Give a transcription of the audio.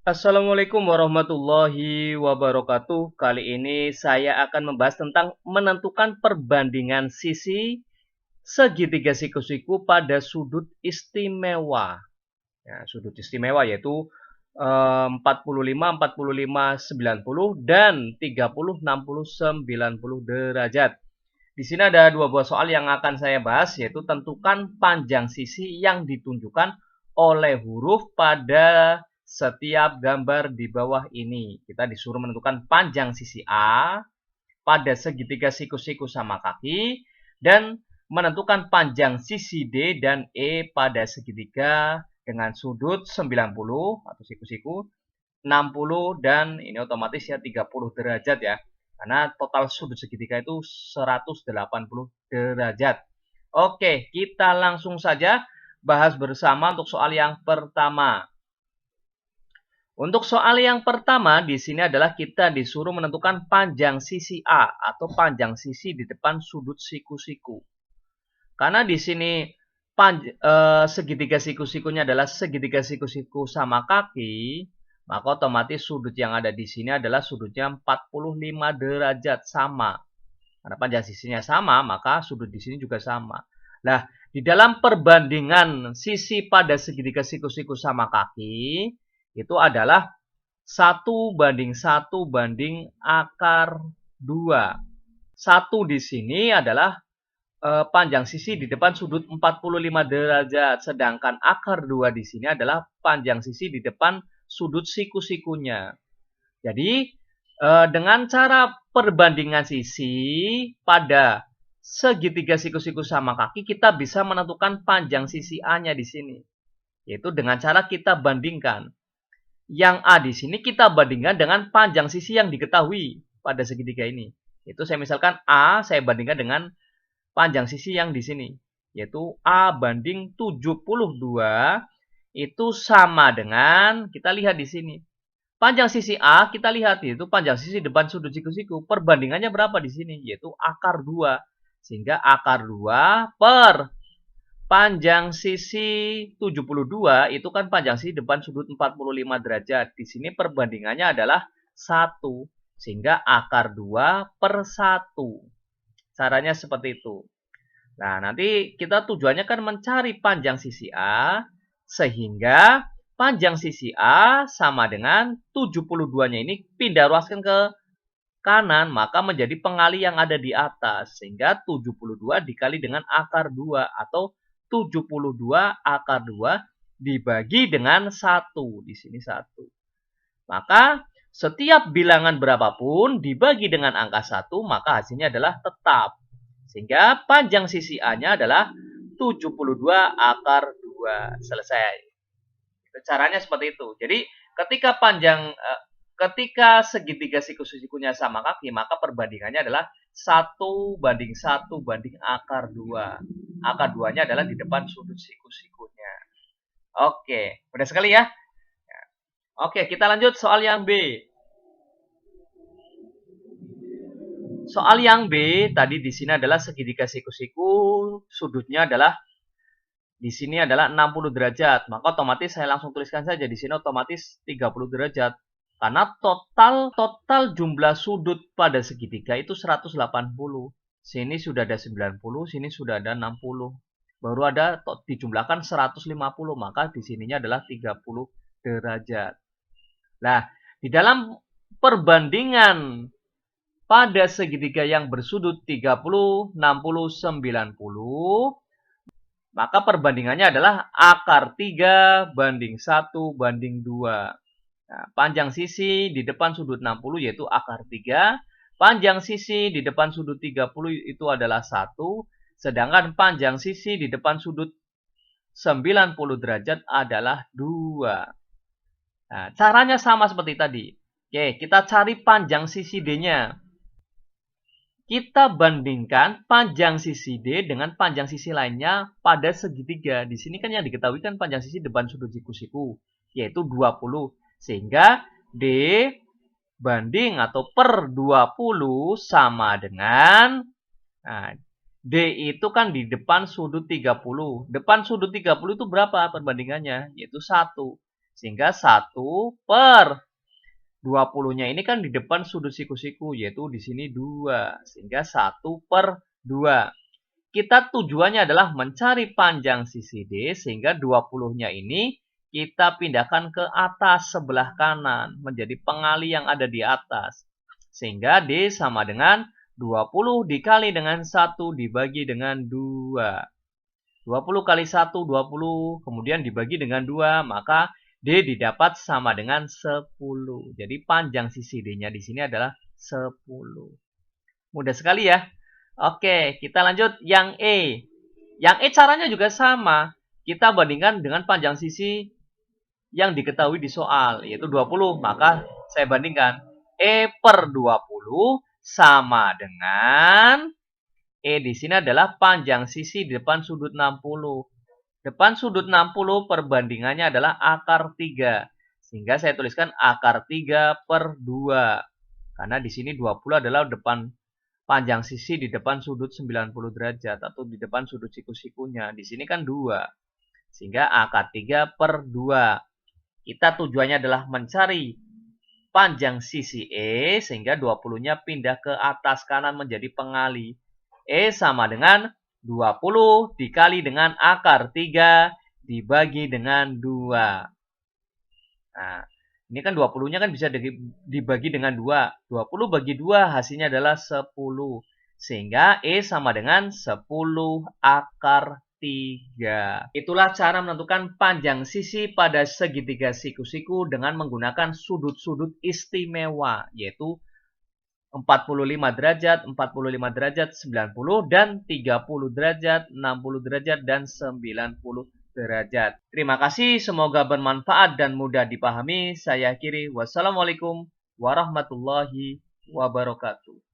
Assalamualaikum warahmatullahi wabarakatuh. Kali ini saya akan membahas tentang menentukan perbandingan sisi segitiga siku-siku pada sudut istimewa. Ya, sudut istimewa yaitu 45, 45, 90 dan 30, 60, 90 derajat. Di sini ada dua buah soal yang akan saya bahas, yaitu tentukan panjang sisi yang ditunjukkan oleh huruf pada setiap gambar di bawah ini. Kita disuruh menentukan panjang sisi A pada segitiga siku-siku sama kaki dan menentukan panjang sisi D dan E pada segitiga dengan sudut 90 atau siku-siku 60 dan ini otomatis ya 30 derajat ya. Karena total sudut segitiga itu 180 derajat. Oke, kita langsung saja bahas bersama untuk soal yang pertama. Untuk soal yang pertama di sini adalah kita disuruh menentukan panjang sisi A atau panjang sisi di depan sudut siku-siku. Karena di sini segitiga siku-sikunya adalah segitiga siku-siku sama kaki, maka otomatis sudut yang ada di sini adalah sudutnya 45 derajat sama. Karena panjang sisinya sama, maka sudut di sini juga sama. Nah, di dalam perbandingan sisi pada segitiga siku-siku sama kaki, itu adalah 1:1 banding akar 2. 1 di sini adalah panjang sisi di depan sudut 45 derajat, sedangkan akar 2 di sini adalah panjang sisi di depan sudut siku-sikunya. Jadi, dengan cara perbandingan sisi pada segitiga siku-siku sama kaki, kita bisa menentukan panjang sisi A-nya di sini. Yaitu dengan cara kita bandingkan. Yang A di sini kita bandingkan dengan panjang sisi yang diketahui pada segitiga ini. Itu saya misalkan A, saya bandingkan dengan panjang sisi yang di sini, yaitu A banding 72 itu sama dengan, kita lihat di sini. Panjang sisi A kita lihat itu panjang sisi depan sudut siku-siku. Perbandingannya berapa di sini? Yaitu akar 2. Sehingga akar 2 per panjang sisi 72 itu kan panjang sisi depan sudut 45 derajat. Di sini perbandingannya adalah 1. Sehingga akar 2 per 1. Caranya seperti itu. Nah, nanti kita tujuannya kan mencari panjang sisi A, sehingga panjang sisi A sama dengan 72-nya ini pindah ruaskan ke kanan, maka menjadi pengali yang ada di atas. Sehingga 72 dikali dengan akar 2, atau 72 akar 2 dibagi dengan 1. Di sini 1. Maka setiap bilangan berapapun dibagi dengan angka 1, maka hasilnya adalah tetap. Sehingga panjang sisi A-nya adalah 72 akar 2. Selesai. Caranya seperti itu. Jadi ketika segitiga siku-sikunya sama kaki, maka perbandingannya adalah 1:1 banding akar 2. Akar 2-nya adalah di depan sudut siku-sikunya. Oke, mudah sekali ya. Oke, kita lanjut soal yang B. Soal yang B tadi di sini adalah segitiga siku-siku, sudutnya adalah di sini adalah 60 derajat. Maka otomatis saya langsung tuliskan saja di sini otomatis 30 derajat. Karena total jumlah sudut pada segitiga itu 180. Sini sudah ada 90, sini sudah ada 60. Baru ada dijumlahkan 150, maka di sininya adalah 30 derajat. Nah, di dalam perbandingan pada segitiga yang bersudut 30, 60, 90, maka perbandingannya adalah akar 3 banding 1 banding 2. Nah, panjang sisi di depan sudut 60 yaitu akar 3, panjang sisi di depan sudut 30 itu adalah 1, sedangkan panjang sisi di depan sudut 90 derajat adalah 2. Nah, caranya sama seperti tadi. Oke, kita cari panjang sisi D-nya. Kita bandingkan panjang sisi D dengan panjang sisi lainnya pada segitiga. Di sini kan yang diketahui kan panjang sisi depan sudut siku-siku, yaitu 20. Sehingga D banding atau per 20 sama dengan, nah, D itu kan di depan sudut 30. Depan sudut 30 itu berapa perbandingannya? Yaitu 1. Sehingga 1 per 20-nya ini kan di depan sudut siku-siku, yaitu di sini 2. Sehingga 1 per 2. Kita tujuannya adalah mencari panjang sisi D, sehingga 20-nya ini kita pindahkan ke atas sebelah kanan, menjadi pengali yang ada di atas. Sehingga D sama dengan 20 dikali dengan 1 dibagi dengan 2. 20 kali 1, 20, kemudian dibagi dengan 2, maka D didapat sama dengan 10. Jadi panjang sisi D-nya di sini adalah 10. Mudah sekali ya. Oke, kita lanjut yang E. Yang E caranya juga sama. Kita bandingkan dengan panjang sisi yang diketahui di soal, yaitu 20. Maka saya bandingkan E per 20 sama dengan E di sini adalah panjang sisi di depan sudut 60. Depan sudut 60 perbandingannya adalah akar 3. Sehingga saya tuliskan akar 3 per 2. Karena di sini 20 adalah depan panjang sisi di depan sudut 90 derajat atau di depan sudut siku-sikunya. Di sini kan 2. Sehingga akar 3 per 2. Kita tujuannya adalah mencari panjang sisi E sehingga 20-nya pindah ke atas kanan menjadi pengali. E sama dengan 20 dikali dengan akar 3 dibagi dengan 2. Nah, ini kan 20-nya kan bisa dibagi dengan 2. 20 bagi 2 hasilnya adalah 10. Sehingga E sama dengan 10 akar 3. Itulah cara menentukan panjang sisi pada segitiga siku-siku dengan menggunakan sudut-sudut istimewa, yaitu 45 derajat, 45 derajat, 90, dan 30 derajat, 60 derajat, dan 90 derajat. Terima kasih, semoga bermanfaat dan mudah dipahami. Saya akhiri, wassalamualaikum warahmatullahi wabarakatuh.